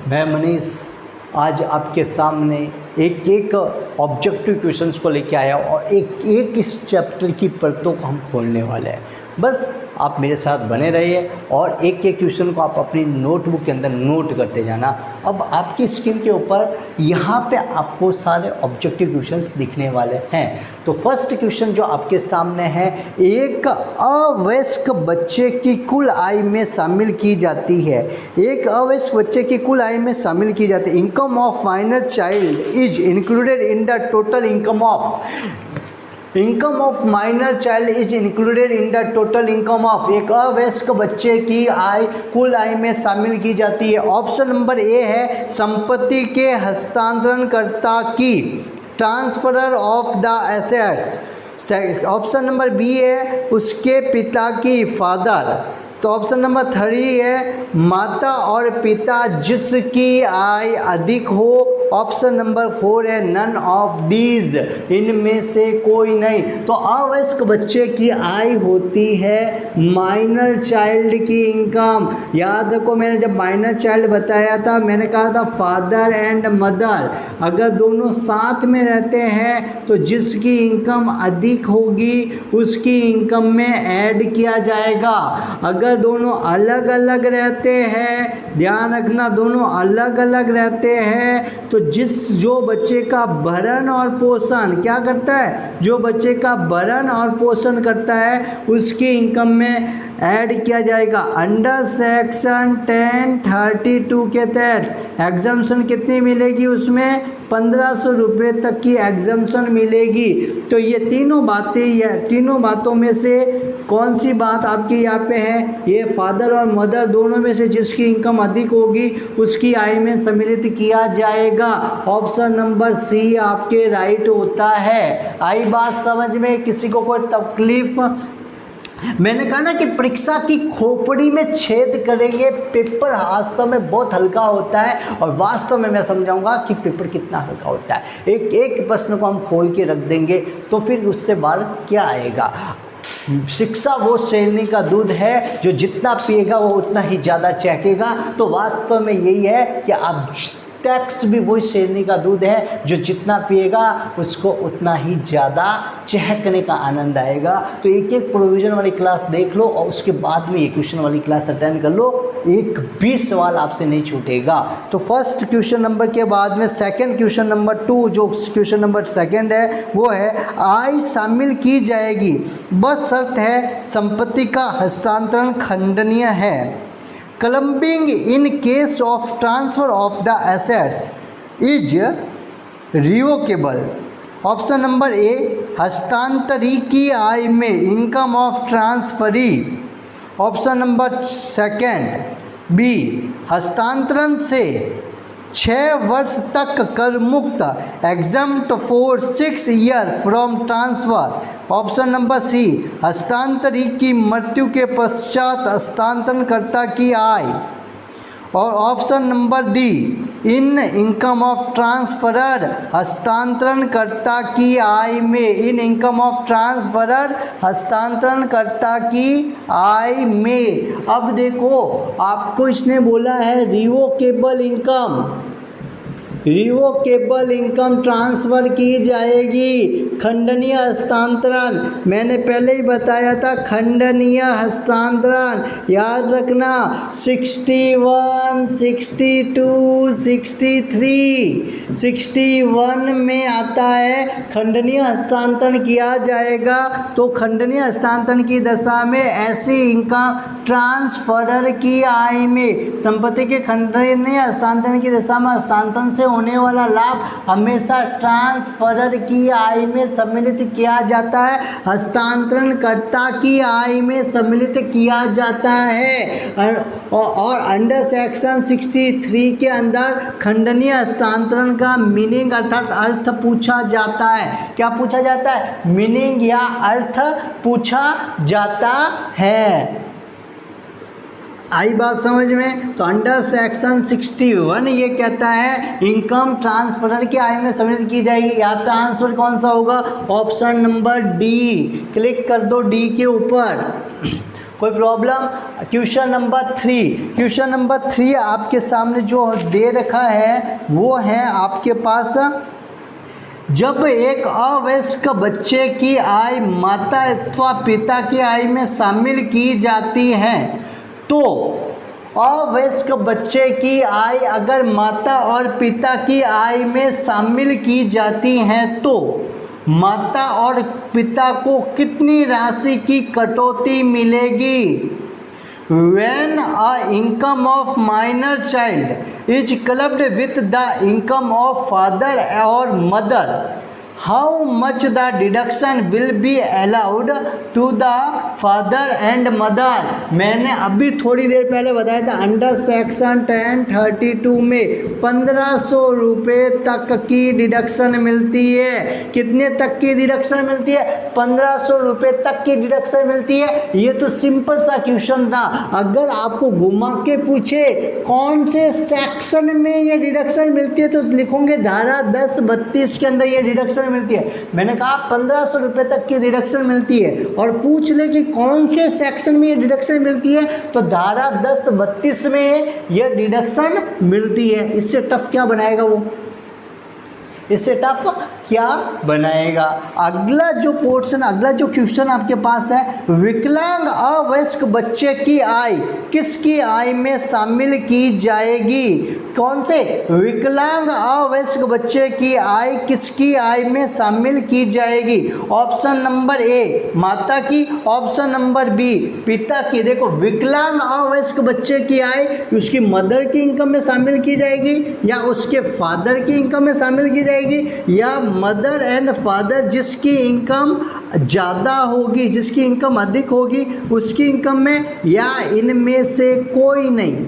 मैं मनीष आज आपके सामने एक ऑब्जेक्टिव क्वेश्चंस को लेके आया और एक इस चैप्टर की परतों को हम खोलने वाले हैं। बस आप मेरे साथ बने रहिए और एक क्वेश्चन को आप अपनी नोटबुक के अंदर नोट करते जाना। अब आपकी स्क्रीन के ऊपर यहाँ पे आपको सारे ऑब्जेक्टिव क्वेश्चंस दिखने वाले हैं। तो फर्स्ट क्वेश्चन जो आपके सामने है, एक अवयस्क बच्चे की कुल आय में शामिल की जाती है। एक अवयस्क बच्चे की कुल आय में शामिल की जाती है। Income of minor child is included in the total income of minor child is included in the total income of. एक अवयस्क बच्चे की आय कुल आय में शामिल की जाती है। ऑप्शन नंबर ए है संपत्ति के हस्तांतरणकर्ता की, transferor of the assets. Option number B है उसके पिता की, फादर। तो ऑप्शन नंबर 3 है माता और पिता जिसकी आय अधिक हो। ऑप्शन नंबर 4 है नन ऑफ दीज, इनमें से कोई नहीं। तो अवयस्क बच्चे की आय होती है माइनर चाइल्ड की इनकम। याद रखो, मैंने जब माइनर चाइल्ड बताया था मैंने कहा था फादर एंड मदर अगर दोनों साथ में रहते हैं तो जिसकी इनकम अधिक होगी उसकी इनकम में ऐड किया जाएगा। अगर दोनों अलग अलग रहते हैं, ध्यान रखना, दोनों अलग अलग रहते हैं तो जो बच्चे का भरण और पोषण क्या करता है, जो बच्चे का भरण और पोषण करता है उसकी इनकम में ऐड किया जाएगा। अंडर सेक्शन 1032 के तहत एग्जम्पशन कितनी मिलेगी, उसमें 1500 रुपये तक की एग्जम्पशन मिलेगी। तो ये तीनों बातों में से कौन सी बात आपकी यहाँ पे है, ये फादर और मदर दोनों में से जिसकी इनकम अधिक होगी उसकी आय में सम्मिलित किया जाएगा। ऑप्शन नंबर सी आपके राइट होता है। आई बात समझ में, किसी को कोई तकलीफ? मैंने कहा ना कि परीक्षा की खोपड़ी में छेद करेंगे। पेपर वास्तव में बहुत हल्का होता है और वास्तव में मैं समझाऊंगा कि पेपर कितना हल्का होता है। एक प्रश्न को हम खोल के रख देंगे तो फिर उससे बाहर क्या आएगा। शिक्षा वो शेरनी का दूध है, जो जितना पिएगा वो उतना ही ज़्यादा चहकेगा। तो वास्तव में यही है कि आप टैक्स भी वही शेरनी का दूध है, जो जितना पिएगा उसको उतना ही ज़्यादा चहकने का आनंद आएगा। तो एक प्रोविज़न वाली क्लास देख लो और उसके बाद में ये क्वेश्चन वाली क्लास अटेंड कर लो, एक भी सवाल आपसे नहीं छूटेगा। तो फर्स्ट क्वेश्चन नंबर के बाद में सेकंड क्वेश्चन नंबर 2, जो क्वेश्चन नंबर 2 है वो है आय शामिल की जाएगी, बस शर्त है संपत्ति का हस्तांतरण खंडनीय है। Clubbing in case of transfer of the assets is revocable. Option number A हस्तांतरी की आय में income of transferee. Option number 2 B हस्तांतरण से 6 वर्ष तक कर मुक्त, exempt for 6 year from transfer. Option number C हस्तांतरी की मृत्यु के पश्चात हस्तांतरणकर्ता की आय। और option number D in income of transferor, हस्तांतरणकर्ता की आय में, इन इनकम ऑफ ट्रांसफरर हस्तांतरणकर्ता की आय में। अब देखो आपको इसने बोला है रिवोकेबल इनकम ट्रांसफ़र की जाएगी। खंडनीय हस्तांतरण मैंने पहले ही बताया था, खंडनीय हस्तांतरण याद रखना 61, 62, 61 में आता है खंडनीय हस्तांतरण किया जाएगा। तो खंडनीय हस्तांतरण की दशा में ऐसी इनकम ट्रांसफरर की आय में, संपत्ति के खंडनीय हस्तांतरण की दशा में हस्तांतरण से होने वाला लाभ हमेशा ट्रांसफरर की आय में सम्मिलित किया जाता है, हस्तांतरणकर्ता की आय में सम्मिलित किया जाता है। और अंडर सेक्शन 63 के अंदर खंडनीय हस्तांतरण का मीनिंग अर्थात अर्थ पूछा जाता है। क्या पूछा जाता है? मीनिंग या अर्थ पूछा जाता है। आई बात समझ में? तो अंडर सेक्शन 61 ये कहता है इनकम ट्रांसफरर की आय में सम्मिलित की जाएगी। यहाँ ट्रांसफर कौन सा होगा? ऑप्शन नंबर डी, क्लिक कर दो डी के ऊपर। कोई problem? Question number 3, question number 3 आपके सामने जो दे रखा है वो है आपके पास, जब एक अवयस्क बच्चे की आय माता अथवा पिता की आय में शामिल की जाती है तो अवयस्क बच्चे की आय अगर माता और पिता की आय में शामिल की जाती है तो माता और पिता को कितनी राशि की कटौती मिलेगी? When a income of minor child is clubbed with the income of father or mother, how much the deduction will be allowed to the father and mother? मैंने अभी थोड़ी देर पहले बताया था अंडर सेक्शन 1032 में 1500 रुपये तक की डिडक्शन मिलती है। कितने तक की डिडक्शन मिलती है? 1500 रुपये तक की डिडक्शन मिलती है। ये तो सिंपल सा क्वेश्चन था। अगर आपको घुमा के पूछे कौन से सेक्शन में ये डिडक्शन मिलती है तो लिखोगे धारा 1032 के अंदर ये डिडक्शन मिलती है। मैंने कहा 1500 रुपये तक की डिडक्शन मिलती है और पूछ ले कि कौन से सेक्शन में ये डिडक्शन मिलती है तो धारा 1032 में ये डिडक्शन मिलती है। इससे टफ क्या बनाएगा वो? इससे टफ क्या बनाएगा? अगला जो पोर्शन, अगला जो क्वेश्चन आपके पास है, विकलांग अवयस्क बच्चे की आय किसकी आय में शामिल की जाएगी? कौन से? विकलांग अवयस्क बच्चे की आय किसकी आय में शामिल की जाएगी? ऑप्शन नंबर ए माता की, ऑप्शन नंबर बी पिता की। देखो विकलांग अवयस्क बच्चे की आय उसकी मदर की इनकम में शामिल की जाएगी या उसके फादर की इनकम में शामिल की जाएगी या मदर एंड फादर जिसकी इनकम ज़्यादा होगी, जिसकी इनकम अधिक होगी उसकी इनकम में, या इनमें से कोई नहीं?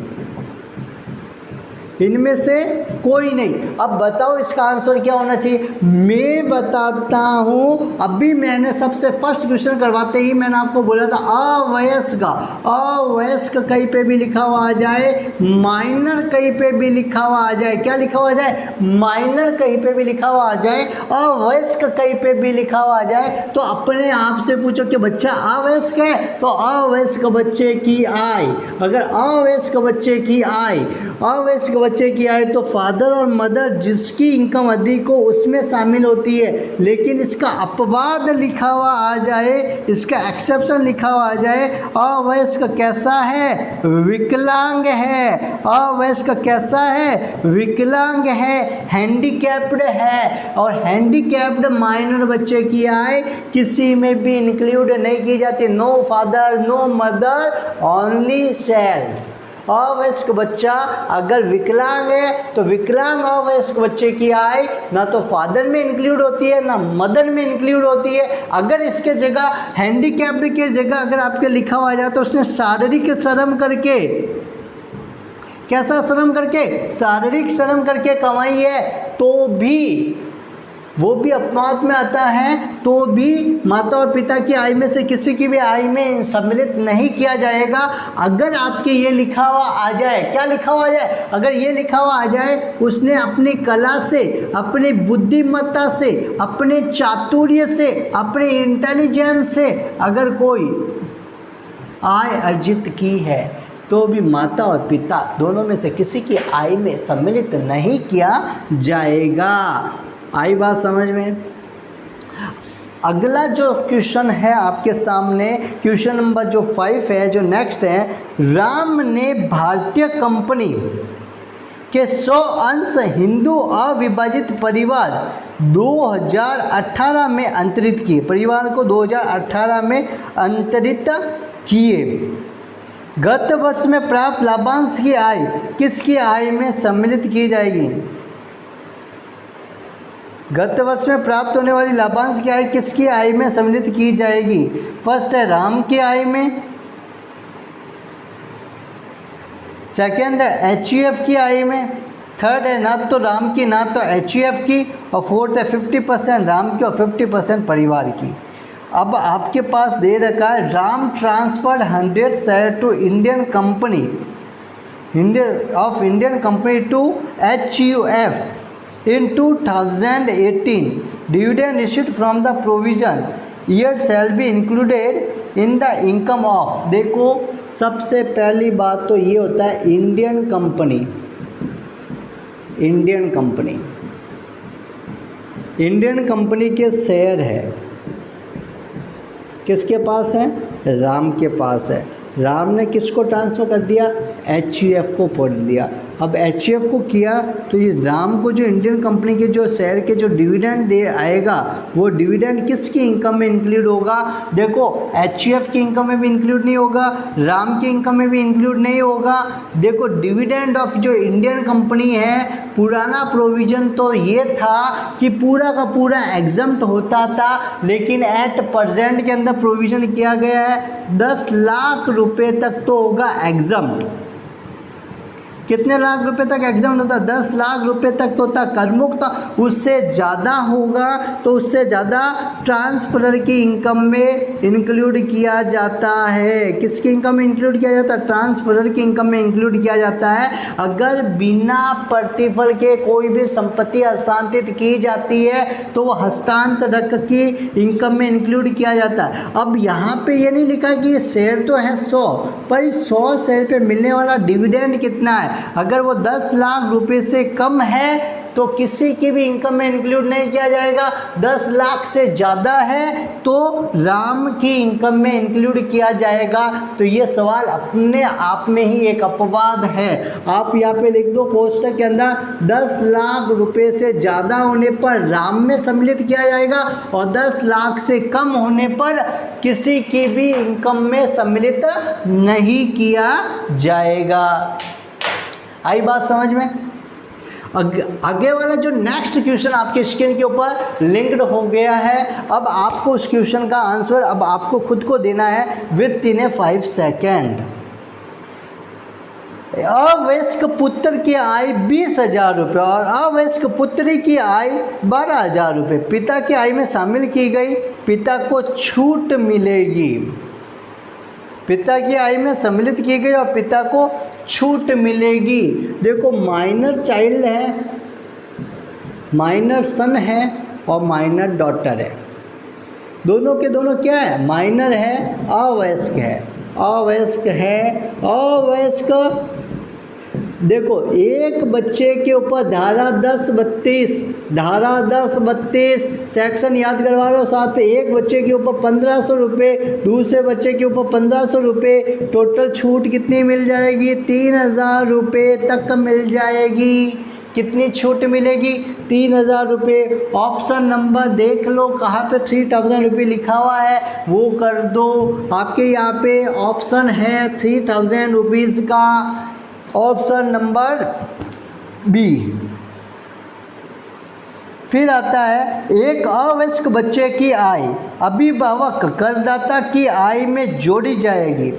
इनमें से कोई नहीं। अब बताओ इसका आंसर क्या होना चाहिए? मैं बताता हूँ। अभी मैंने सबसे फर्स्ट क्वेश्चन करवाते ही मैंने आपको बोला था अवयस्क, अवयस्क कहीं पे भी लिखा हुआ आ जाए, माइनर कहीं पे भी लिखा हुआ आ जाए। क्या लिखा हुआ आ जाए? माइनर कहीं पे भी लिखा हुआ आ जाए, अवयस्क कहीं पे भी लिखा हुआ आ जाए तो अपने आप से पूछो कि बच्चा अवयस्क है तो अवयस्क बच्चे की आय, अगर अवयस्क बच्चे की आय, अवयस्क बच्चे की आय तो फादर और मदर जिसकी इनकम अधिक हो उसमें शामिल होती है। लेकिन इसका अपवाद लिखा हुआ आ जाए, इसका एक्सेप्शन लिखा हुआ आ जाए, अवयस्क कैसा है? विकलांग है। अवयस्क कैसा है? विकलांग है, हैंडीकैप्ड है। और हैंडीकैप्ड माइनर बच्चे की आय किसी में भी इंक्लूड नहीं की जाती। No father no mother, only self. अवयस्क बच्चा अगर विकलांग है तो विकलांग अवयस्क बच्चे की आय ना तो फादर में इंक्लूड होती है ना मदर में इंक्लूड होती है। अगर इसके जगह हैंडीकैप्ड के जगह अगर आपके लिखा हुआ जाए तो उसने शारीरिक श्रम करके, कैसा श्रम करके? शारीरिक श्रम करके कमाई है तो भी वो भी अपवाद में आता है, तो भी माता और पिता की आय में से किसी की भी आय में सम्मिलित नहीं किया जाएगा। अगर आपके ये लिखा हुआ आ जाए, क्या लिखा हुआ आ जाए? अगर ये लिखा हुआ आ जाए उसने अपनी कला से, अपनी बुद्धिमत्ता से, अपने चातुर्य से, अपने इंटेलिजेंस से अगर कोई आय अर्जित की है तो भी माता और पिता दोनों में से किसी की आय में सम्मिलित नहीं किया जाएगा। आई बात समझ में? अगला जो क्वेश्चन है आपके सामने, क्वेश्चन नंबर जो 5 है, जो नेक्स्ट है, राम ने भारतीय कंपनी के 100 अंश हिंदू अविभाजित परिवार 2018 में अंतरित किए। परिवार को 2018 में अंतरित किए। गत वर्ष में प्राप्त लाभांश की आय किसकी आय में सम्मिलित की जाएगी? गत वर्ष में प्राप्त होने वाली लाभांश की आय किसकी आय में सम्मिलित की जाएगी? फर्स्ट है राम की आय में, सेकंड है HUF की आय में, थर्ड है ना तो राम की ना तो HUF की, और फोर्थ है 50% राम की और 50% परिवार की। अब आपके पास दे रखा है Ram transferred 100 share to Indian company to HUF in 2018. Dividend received from the provision year shall be included in the income of, देखो सबसे पहली बात तो ये होता है इंडियन कंपनी। इंडियन कंपनी के शेयर है, किसके पास है? राम के पास है। राम ने किसको ट्रांसफ़र कर दिया? HUF को पढ़ दिया। अब HUF को किया तो ये राम को जो इंडियन कंपनी के जो शेयर के जो डिविडेंड दे आएगा वो डिविडेंड किसकी इनकम में इंक्लूड होगा? देखो HUF की इनकम में भी इंक्लूड नहीं होगा, राम की इनकम में भी इंक्लूड नहीं होगा। देखो डिविडेंड ऑफ जो इंडियन कंपनी है, पुराना प्रोविज़न तो ये था कि पूरा का पूरा एग्जम्प्ट होता था, लेकिन एट प्रेजेंट के अंदर प्रोविज़न किया गया है 10 लाख रुपए तक तो होगा एग्जम्प्ट। कितने लाख रुपए तक एग्जाम होता? 10 लाख रुपए तक तो होता करमुक्त। उससे ज़्यादा होगा तो उससे ज़्यादा ट्रांसफरर की इनकम में इंक्लूड किया जाता है। किसकी इनकम में इंक्लूड किया जाता है? ट्रांसफरर की इनकम में इंक्लूड किया जाता है। अगर बिना प्रतिफल के कोई भी संपत्ति हस्तांतरित की जाती है तो वो हस्तांतरक की इनकम में इंक्लूड किया जाता है। अब यहाँ पे ये नहीं लिखा कि ये शेयर तो है 100, पर इस 100 शेयर पे मिलने वाला डिविडेंड कितना है। अगर वो 10 लाख रुपए से कम है तो किसी की भी इनकम में इंक्लूड नहीं किया जाएगा। 10 लाख से ज़्यादा है तो राम की इनकम में इंक्लूड किया जाएगा। तो ये सवाल अपने आप में ही एक अपवाद है। आप यहाँ पे लिख दो कोष्टक के अंदर 10 लाख रुपए से ज़्यादा होने पर राम में सम्मिलित किया जाएगा और 10 लाख से कम होने पर किसी की भी इनकम में सम्मिलित नहीं किया जाएगा। आई बात समझ में? आगे वाला जो नेक्स्ट क्वेश्चन आपके स्क्रीन के ऊपर लिंक्ड हो गया है। अब आपको उस क्वेश्चन का आंसर अब आपको खुद को देना है विद इन 5 सेकेंड। अवयस्क पुत्र की आय 20,000 रुपये और अवयस्क पुत्री की आय 12,000 रुपये पिता की आय में शामिल की गई। पिता को छूट मिलेगी। पिता की आय में सम्मिलित की गई और पिता को छूट मिलेगी। देखो माइनर चाइल्ड है, माइनर सन है और माइनर डॉटर है। दोनों के दोनों क्या है? माइनर है, अवयस्क है, अवयस्क है, अवयस्क। देखो एक बच्चे के ऊपर धारा 1032, धारा 1032 सेक्शन याद करवा लो साथ पे। एक बच्चे के ऊपर 1500 रुपये, दूसरे बच्चे के ऊपर 1500 रुपये, टोटल छूट कितनी मिल जाएगी? 3000 रुपये तक मिल जाएगी। कितनी छूट मिलेगी? 3000 रुपये। ऑप्शन नंबर देख लो कहाँ पे 3000 रुपये लिखा हुआ है वो कर दो। आपके यहाँ पे ऑप्शन है 3000 रुपीज़ का, ऑप्शन नंबर बी। फिर आता है एक अवयस्क बच्चे की आय अभिभावक करदाता की आय में जोड़ी जाएगी।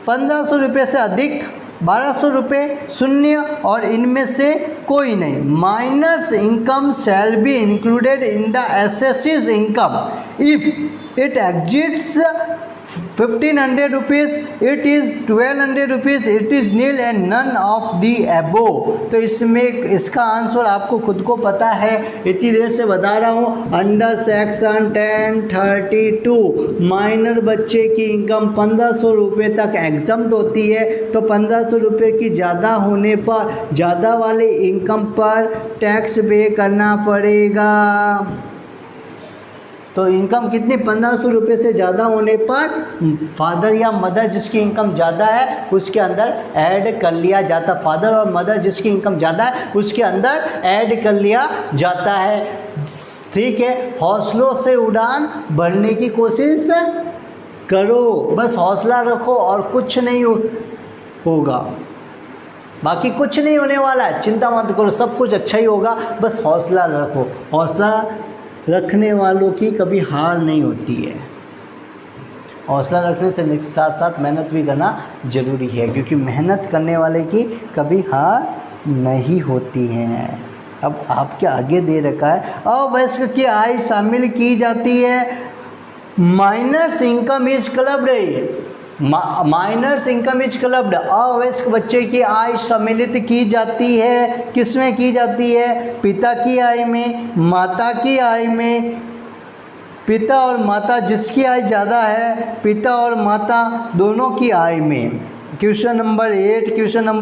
1500 रुपये से अधिक, 1200 रुपये, शून्य और इनमें से कोई नहीं। Minor's income shall be included in the assessee's income if it exceeds 1500 rupees, it is 1200 rupees, it is nil and none of the above. तो इसमें इसका आंसर आपको खुद को पता है, इतनी देर से बता रहा हूँ। अंडर सेक्शन 1032 माइनर बच्चे की इनकम 1500 रुपये तक एग्जम्प्ट होती है। तो 1500 रुपये की ज़्यादा होने पर ज़्यादा वाले इनकम पर टैक्स पे करना पड़ेगा। तो इनकम कितनी? 1500 रुपये से ज़्यादा होने पर फादर या मदर जिसकी इनकम ज़्यादा है उसके अंदर ऐड कर लिया जाता। फादर और मदर जिसकी इनकम ज़्यादा है उसके अंदर ऐड कर लिया जाता है। ठीक है, हौसलों से उड़ान भरने की कोशिश करो, बस हौसला रखो और कुछ नहीं होगा, बाकी कुछ नहीं होने वाला है। चिंता मत करो, सब कुछ अच्छा ही होगा, बस हौसला रखो। हौसला रखने वालों की कभी हार नहीं होती है। हौसला रखने से साथ साथ मेहनत भी करना ज़रूरी है, क्योंकि मेहनत करने वाले की कभी हार नहीं होती है। अब आपके आगे दे रखा है अवयस्क की आय शामिल की जाती है। Minor's income is clubbed, minor's income is clubbed. अवयस्क बच्चे की आय सम्मिलित की जाती है। किसमें की जाती है? पिता की आय में, माता की आय में, पिता और माता जिसकी आय ज़्यादा है, पिता और माता दोनों की आय में। क्वेश्चन नंबर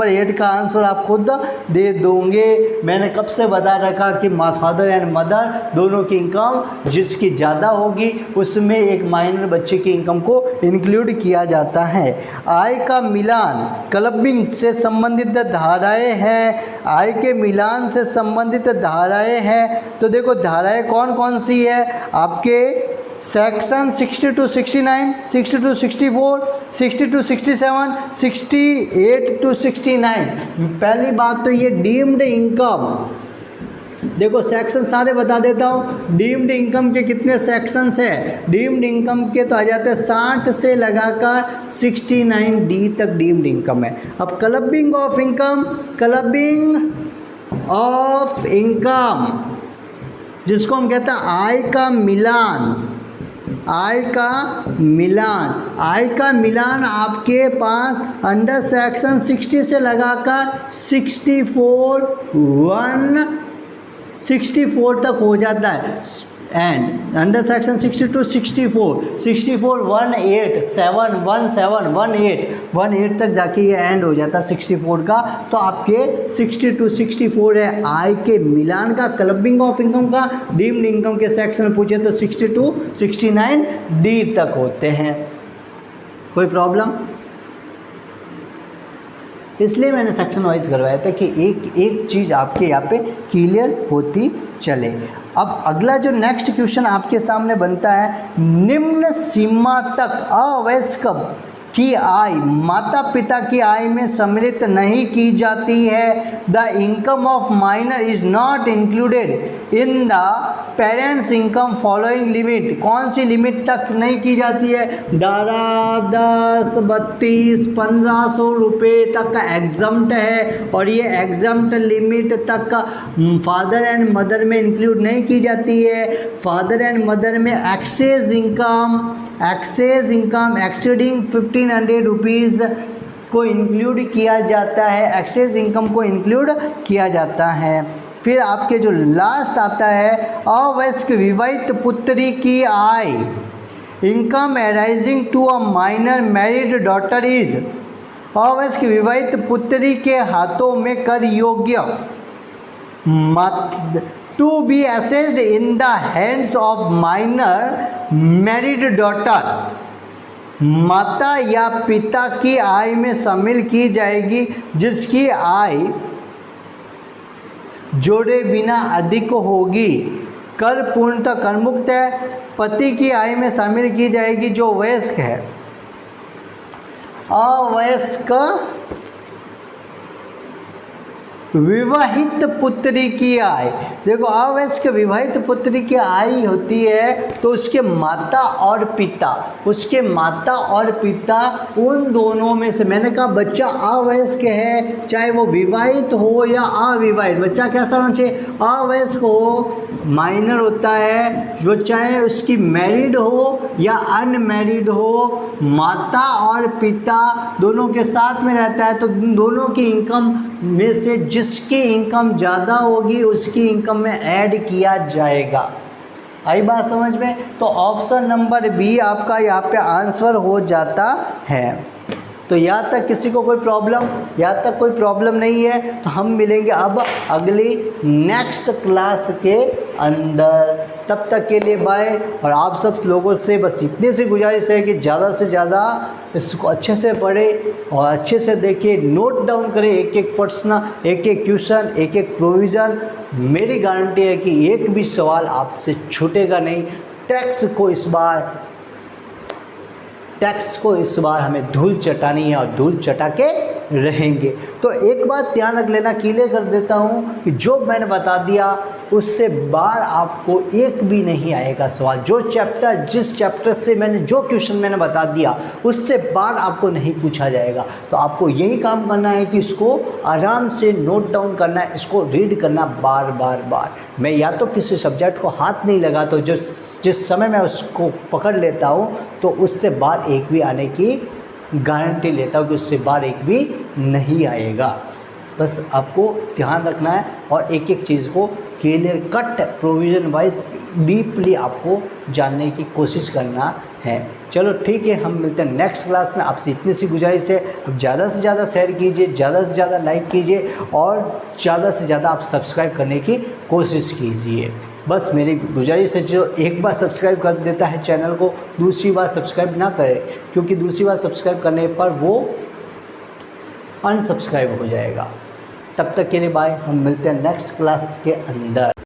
8 का आंसर आप खुद दे दोगे। मैंने कब से बता रखा कि फादर एंड मदर दोनों की इनकम जिसकी ज़्यादा होगी उसमें एक माइनर बच्चे की इनकम को इंक्लूड किया जाता है। आय का मिलान क्लबिंग से संबंधित धाराएं हैं। आय के मिलान से संबंधित धाराएं हैं, तो देखो धाराएं कौन कौन सी है आपके section 60 to 69, 60 to 64, 60 to 67, 68 to 69। पहली बात तो ये डीम्ड इनकम, देखो सेक्शन सारे बता देता हूँ। डीम्ड इनकम के कितने सेक्शंस हैं? डीम्ड इनकम के तो आ जाते हैं 60 से लगाकर 69D तक डीम्ड इनकम है। अब क्लबिंग ऑफ इनकम जिसको हम कहते हैं आय का मिलान आपके पास अंडर सेक्शन 60 से लगाकर 64 तक हो जाता है। एंड अंडर सेक्शन 60 to 64 18 तक जाके ये एंड हो जाता है 64 का। तो आपके 60 to 64 है आय के मिलान का। क्लबिंग ऑफ इनकम का डीम्ड इनकम के सेक्शन में पूछे तो 60 to 69D तक होते हैं। कोई प्रॉब्लम? इसलिए मैंने सेक्शन वाइज करवाया था कि एक चीज़ आपके यहाँ पे क्लियर होती चले। अब अगला जो नेक्स्ट क्वेश्चन आपके सामने बनता है, निम्न सीमा तक अवयस्क की आय माता पिता की आय में सम्मिलित नहीं की जाती है। The income of minor is not included in the parents income following limit. कौन सी लिमिट तक नहीं की जाती है? 10, 32, 1500 रुपये तक का एग्जम्प्ट है, और ये एग्जम्प्ट लिमिट तक का फादर एंड मदर में इंक्लूड नहीं की जाती है। फादर एंड मदर में एक्सेस इनकम एक्सीडिंग 1500 रुपीज़ को इंक्लूड किया जाता है। एक्सेस इनकम को इंक्लूड किया जाता है। फिर आपके जो लास्ट आता है, अवयस्क विवाहित पुत्री की आय income arising to a minor married daughter is. अवयस्क विवाहित पुत्री के हाथों में कर योग्य to be assessed in the hands of minor married daughter माता या पिता की आय में शामिल की जाएगी जिसकी आय जोड़े बिना अधिक होगी। कर पूर्णतः कर मुक्त है। पति की आय में शामिल की जाएगी जो वयस्क है। अवयस्क विवाहित पुत्री की आय, देखो अवयस्क विवाहित पुत्री की आय होती है तो उसके माता और पिता उन दोनों में से, मैंने कहा बच्चा अवयस्क है चाहे वो विवाहित हो या अविवाहित, बच्चा कैसा होना चाहिए? अवयस्क हो, माइनर होता है, जो चाहे उसकी मैरिड हो या अनमैरिड हो, माता और पिता दोनों के साथ में रहता है तो दोनों की इनकम में से जिसकी इनकम ज़्यादा होगी उसकी इनकम में ऐड किया जाएगा। आई बात समझ में? तो ऑप्शन नंबर बी आपका यहाँ पे आंसर हो जाता है। तो यहाँ तक किसी को कोई प्रॉब्लम? यहाँ तक कोई प्रॉब्लम नहीं है तो हम मिलेंगे अब अगली नेक्स्ट क्लास के अंदर। तब तक के लिए बाय। और आप सब लोगों से बस इतनी सी गुजारिश है कि ज़्यादा से ज़्यादा इसको अच्छे से पढ़ें और अच्छे से देखिए, नोट डाउन करें एक एक प्रश्न, एक एक क्वेश्चन, एक एक प्रोविज़न। मेरी गारंटी है कि एक भी सवाल आपसे छूटेगा नहीं। टैक्स को इस बार हमें धूल चटानी है और धूल चटा के रहेंगे। तो एक बात ध्यान रख लेना, क्लियर कर देता हूँ कि जो मैंने बता दिया उससे बार आपको एक भी नहीं आएगा सवाल। जिस चैप्टर से मैंने जो क्वेश्चन मैंने बता दिया उससे बार आपको नहीं पूछा जाएगा। तो आपको यही काम करना है कि इसको आराम से नोट डाउन करना है, इसको रीड करना बार। मैं या तो किसी सब्जेक्ट को हाथ नहीं लगाता, जिस समय मैं उसको पकड़ लेता हूँ तो उससे बार एक भी आने की गारंटी लेता हूँ कि उससे बार एक भी नहीं आएगा। बस आपको ध्यान रखना है और एक एक चीज़ को clear cut provision wise deeply आपको जानने की कोशिश करना है। चलो ठीक है, हम मिलते हैं नेक्स्ट क्लास में। आपसे इतनी सी गुजारिश है, अब ज़्यादा से ज़्यादा शेयर कीजिए, ज़्यादा से ज़्यादा लाइक कीजिए और ज़्यादा से ज़्यादा आप सब्सक्राइब करने की कोशिश कीजिए। बस मेरी गुजारिश है, जो एक बार सब्सक्राइब कर देता है चैनल को, दूसरी बार सब्सक्राइब ना करे, क्योंकि दूसरी बार सब्सक्राइब करने पर वो अनसब्सक्राइब हो जाएगा। तब तक के लिए बाय, हम मिलते हैं नेक्स्ट क्लास के अंदर।